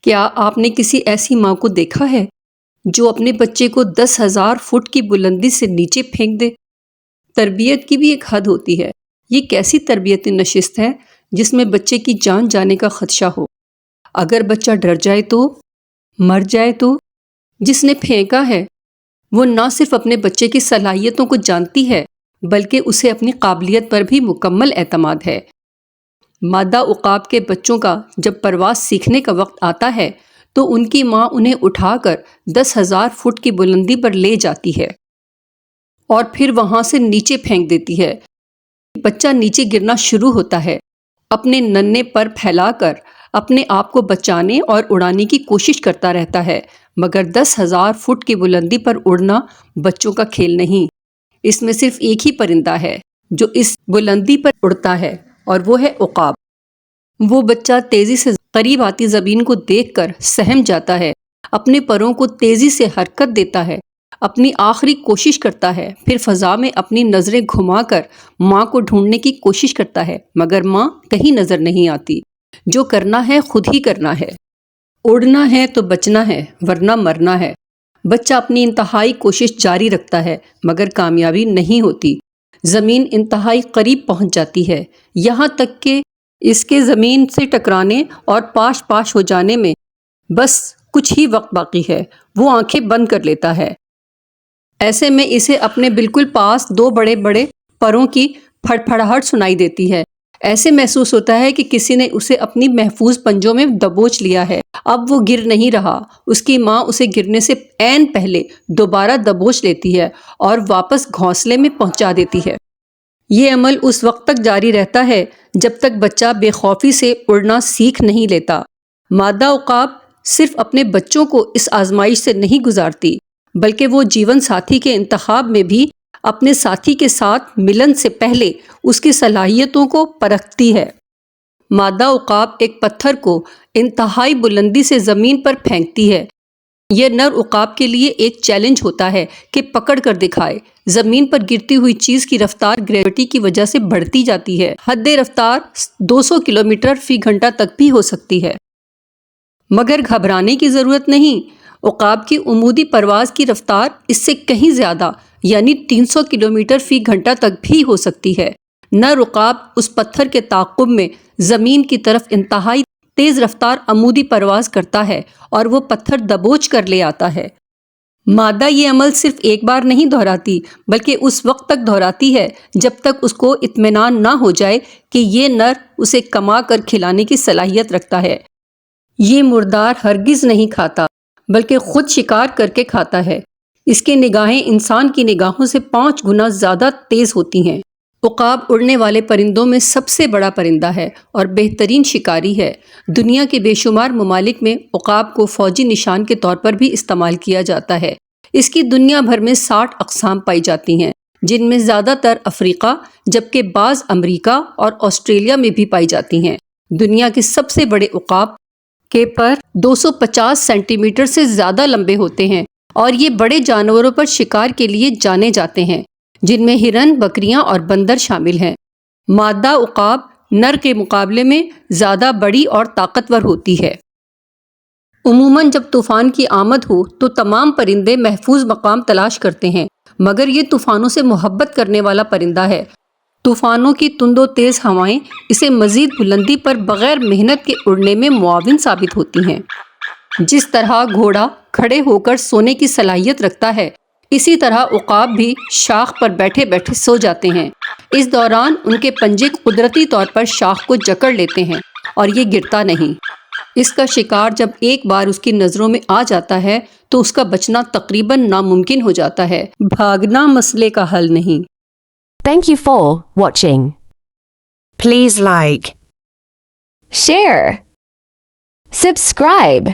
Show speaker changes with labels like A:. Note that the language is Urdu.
A: کیا آپ نے کسی ایسی ماں کو دیکھا ہے جو اپنے بچے کو 10,000 فٹ کی بلندی سے نیچے پھینک دے؟ تربیت کی بھی ایک حد ہوتی ہے۔ یہ کیسی تربیتی نشست ہے جس میں بچے کی جان جانے کا خدشہ ہو؟ اگر بچہ ڈر جائے تو، مر جائے تو؟ جس نے پھینکا ہے وہ نہ صرف اپنے بچے کی صلاحیتوں کو جانتی ہے بلکہ اسے اپنی قابلیت پر بھی مکمل اعتماد ہے۔ مادہ عقاب کے بچوں کا جب پرواز سیکھنے کا وقت آتا ہے تو ان کی ماں انہیں اٹھا کر 10,000 فٹ کی بلندی پر لے جاتی ہے اور پھر وہاں سے نیچے پھینک دیتی ہے۔ بچہ نیچے گرنا شروع ہوتا ہے، اپنے ننھے پر پھیلا کر اپنے آپ کو بچانے اور اڑانے کی کوشش کرتا رہتا ہے، مگر 10,000 فٹ کی بلندی پر اڑنا بچوں کا کھیل نہیں۔ اس میں صرف ایک ہی پرندہ ہے جو اس بلندی پر اڑتا ہے اور وہ ہے عقاب۔ وہ بچہ تیزی سے قریب آتی زمین کو دیکھ کر سہم جاتا ہے، اپنے پروں کو تیزی سے حرکت دیتا ہے، اپنی آخری کوشش کرتا ہے، پھر فضا میں اپنی نظریں گھما کر ماں کو ڈھونڈنے کی کوشش کرتا ہے، مگر ماں کہیں نظر نہیں آتی۔ جو کرنا ہے خود ہی کرنا ہے، اڑنا ہے تو بچنا ہے ورنہ مرنا ہے۔ بچہ اپنی انتہائی کوشش جاری رکھتا ہے مگر کامیابی نہیں ہوتی۔ زمین انتہائی قریب پہنچ جاتی ہے، یہاں تک کہ اس کے زمین سے ٹکرانے اور پاش پاش ہو جانے میں بس کچھ ہی وقت باقی ہے۔ وہ آنکھیں بند کر لیتا ہے۔ ایسے میں اسے اپنے بالکل پاس دو بڑے بڑے پروں کی پھڑ پھڑاہٹ سنائی دیتی ہے۔ ایسے محسوس ہوتا ہے کہ کسی نے اسے اپنی محفوظ پنجوں میں دبوچ لیا ہے۔ اب وہ گر نہیں رہا۔ اس کی ماں اسے گرنے سے عین پہلے دوبارہ دبوچ لیتی ہے اور واپس گھونسلے میں پہنچا دیتی ہے۔ یہ عمل اس وقت تک جاری رہتا ہے جب تک بچہ بے خوفی سے اڑنا سیکھ نہیں لیتا۔ مادہ عقاب صرف اپنے بچوں کو اس آزمائش سے نہیں گزارتی بلکہ وہ جیون ساتھی کے انتخاب میں بھی اپنے ساتھی کے ساتھ ملن سے پہلے اس کی صلاحیتوں کو پرکھتی ہے۔ مادہ عقاب ایک پتھر کو انتہائی بلندی سے زمین پر پھینکتی ہے۔ یہ نر عقاب کے لیے ایک چیلنج ہوتا ہے کہ پکڑ کر دکھائے۔ زمین پر گرتی ہوئی چیز کی رفتار گریوٹی کی وجہ سے بڑھتی جاتی ہے۔ حد رفتار 200 کلومیٹر فی گھنٹہ تک بھی ہو سکتی ہے۔ مگر گھبرانے کی ضرورت نہیں۔ عقاب کی عمودی پرواز کی رفتار اس سے کہیں زیادہ یعنی 300 کلومیٹر فی گھنٹہ تک بھی ہو سکتی ہے۔ نر عقاب اس پتھر کے تعاقب میں زمین کی طرف انتہائی تیز رفتار عمودی پرواز کرتا ہے اور وہ پتھر دبوچ کر لے آتا ہے۔ مادہ یہ عمل صرف ایک بار نہیں دہراتی بلکہ اس وقت تک دہراتی ہے جب تک اس کو اطمینان نہ ہو جائے کہ یہ نر اسے کما کر کھلانے کی صلاحیت رکھتا ہے۔ یہ مردار ہرگز نہیں کھاتا بلکہ خود شکار کر کے کھاتا ہے۔ اس کی نگاہیں انسان کی نگاہوں سے 5 گنا زیادہ تیز ہوتی ہیں۔ عقاب اڑنے والے پرندوں میں سب سے بڑا پرندہ ہے اور بہترین شکاری ہے۔ دنیا کے بے شمار ممالک میں عقاب کو فوجی نشان کے طور پر بھی استعمال کیا جاتا ہے۔ اس کی دنیا بھر میں 60 اقسام پائی جاتی ہیں جن میں زیادہ تر افریقہ جبکہ بعض امریکہ اور آسٹریلیا میں بھی پائی جاتی ہیں۔ دنیا کے سب سے بڑے عقاب کے پر 250 سینٹی میٹر سے زیادہ لمبے ہوتے ہیں اور یہ بڑے جانوروں پر شکار کے لیے جانے جاتے ہیں جن میں ہرن، بکریاں اور بندر شامل ہیں۔ مادہ عقاب نر کے مقابلے میں زیادہ بڑی اور طاقتور ہوتی ہے۔ عموماً جب طوفان کی آمد ہو تو تمام پرندے محفوظ مقام تلاش کرتے ہیں، مگر یہ طوفانوں سے محبت کرنے والا پرندہ ہے۔ طوفانوں کی تند و تیز ہوائیں اسے مزید بلندی پر بغیر محنت کے اڑنے میں معاون ثابت ہوتی ہیں۔ جس طرح گھوڑا کھڑے ہو کر سونے کی صلاحیت رکھتا ہے، اسی طرح عقاب بھی شاخ پر بیٹھے بیٹھے سو جاتے ہیں۔ اس دوران ان کے پنجے قدرتی طور پر شاخ کو جکڑ لیتے ہیں اور یہ گرتا نہیں۔ اس کا شکار جب ایک بار اس کی نظروں میں آ جاتا ہے تو اس کا بچنا تقریباً ناممکن ہو جاتا ہے۔ بھاگنا مسئلے کا حل نہیں۔
B: Thank you for watching.
C: Please like,
B: Share. Subscribe.